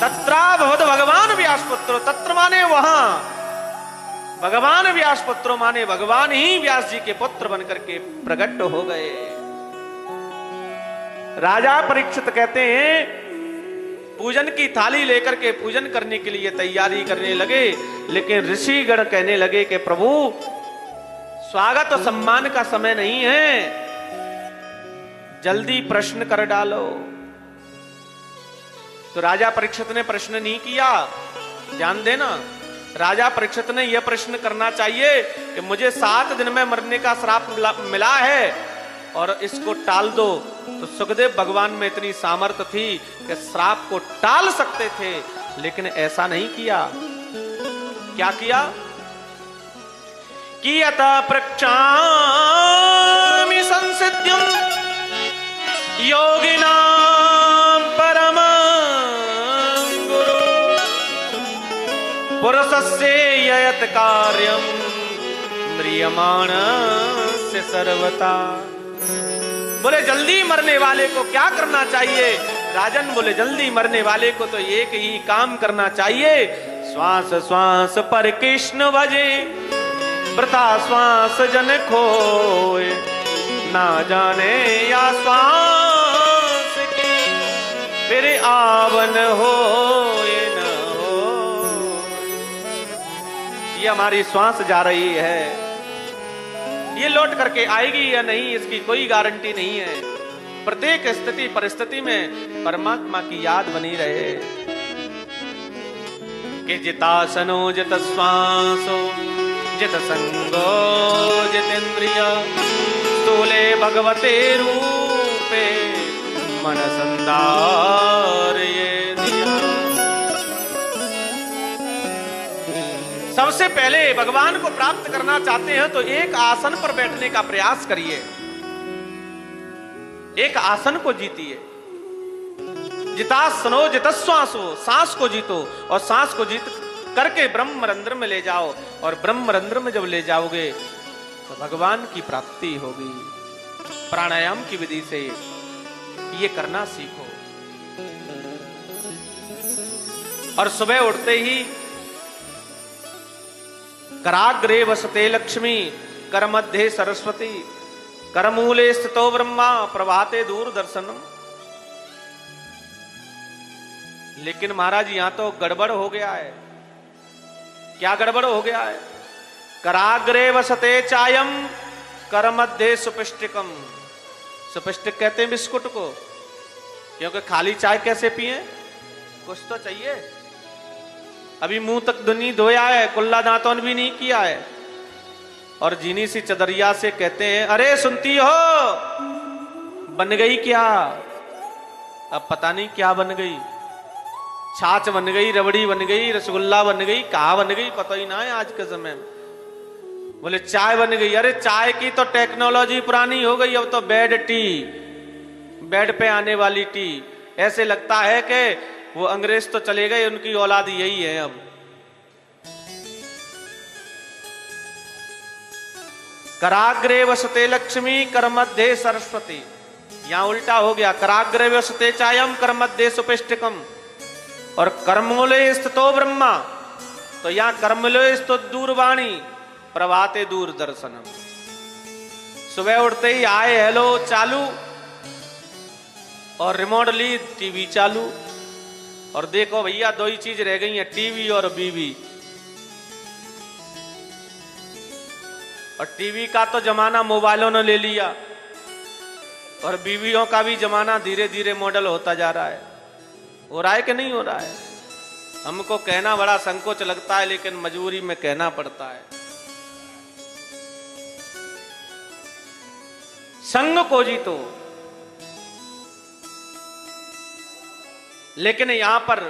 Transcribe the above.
तत्राभवद भगवान व्यासपुत्रो, तत्र माने वहां, भगवान व्यासपुत्रो माने भगवान ही व्यास जी के पुत्र बनकर के प्रकट हो गए। राजा परीक्षित कहते हैं पूजन की थाली लेकर के पूजन करने के लिए तैयारी करने लगे, लेकिन ऋषिगण कहने लगे कि प्रभु स्वागत और सम्मान का समय नहीं है, जल्दी प्रश्न कर डालो। तो राजा परीक्षित ने प्रश्न नहीं किया। ध्यान देना, राजा परीक्षित ने यह प्रश्न करना चाहिए कि मुझे 7 दिन में मरने का श्राप मिला है और इसको टाल दो। तो सुखदेव भगवान में इतनी सामर्थ्य थी कि श्राप को टाल सकते थे, लेकिन ऐसा नहीं किया। क्या किया? कियत प्रक्षामि संसिद्धिं योगिनां परमं गुरु पुरुषस्य यत् कार्यं म्रियमाणस्य सर्वथा। बोले जल्दी मरने वाले को क्या करना चाहिए? राजन बोले जल्दी मरने वाले को तो एक ही काम करना चाहिए, श्वास श्वास पर कृष्ण भजे, वृथा श्वास जन खोए, ना जाने या श्वास की फिर आवन हो न हो। ये हमारी श्वास जा रही है, ये लौट करके आएगी या नहीं इसकी कोई गारंटी नहीं है। प्रत्येक स्थिति परिस्थिति में परमात्मा की याद बनी रहे कि जितासनो जित श्वासो जित संगो जितेन्द्रिय स्थूले भगवते रूपे मन संदार ये दिया। सबसे पहले भगवान को प्राप्त करना चाहते हैं तो एक आसन पर बैठने का प्रयास करिए, एक आसन को जीतिए। जितासनो जितश्वासो, सांस को जीतो और सांस को जीत करके ब्रह्मरंध्र में ले जाओ, और ब्रह्मरंध्र में जब ले जाओगे तो भगवान की प्राप्ति होगी। प्राणायाम की विधि से ये करना सीखो। और सुबह उठते ही कराग्रे वसते लक्ष्मी कर मध्य सरस्वती करमूले स्थितो ब्रह्मा प्रभाते दूरदर्शनम। लेकिन महाराज यहां तो गड़बड़ हो गया है। क्या गड़बड़ हो गया है? कराग्रे वसते चायम कर मध्य सुपिष्टिकम। सुपिष्टिक कहते हैं बिस्कुट को, क्योंकि खाली चाय कैसे पिए, कुछ तो चाहिए। अभी मुंह तक नहीं धोया है, कुल्ला दांतन भी नहीं किया है, और जीनी सी चदरिया से कहते हैं अरे सुनती हो, बन गई क्या? अब पता नहीं क्या बन गई, छाछ बन गई, रबड़ी बन गई, रसगुल्ला बन गई, कहाँ बन गई पता ही ना है आज के समय में। बोले चाय बन गई। अरे चाय की तो टेक्नोलॉजी पुरानी हो गई, अब तो बेड टी, बेड पे आने वाली टी। ऐसे लगता है कि वो अंग्रेज तो चले गए, उनकी औलाद यही है अब। कराग्रे वसते लक्ष्मी कर मध्य सरस्वती। यहां उल्टा हो गया, कराग्रे वसते चायम कर मध्य सुपिष्टिकम, और कर्मूले स्थितो ब्रह्मा। तो यहां कर्मूले स्थित दूरवाणी प्रभाते दूरदर्शनम। सुबह उठते ही आए हेलो चालू, और रिमोट ली टीवी चालू, और देखो भैया दो ही चीज रह गई है, टीवी और बीवी। और टीवी का तो जमाना मोबाइलों ने ले लिया, और बीवियों का भी जमाना धीरे धीरे मॉडल होता जा रहा है। हो रहा है कि नहीं हो रहा है? हमको कहना बड़ा संकोच लगता है, लेकिन मजबूरी में कहना पड़ता है। संग को जीतो। लेकिन यहां पर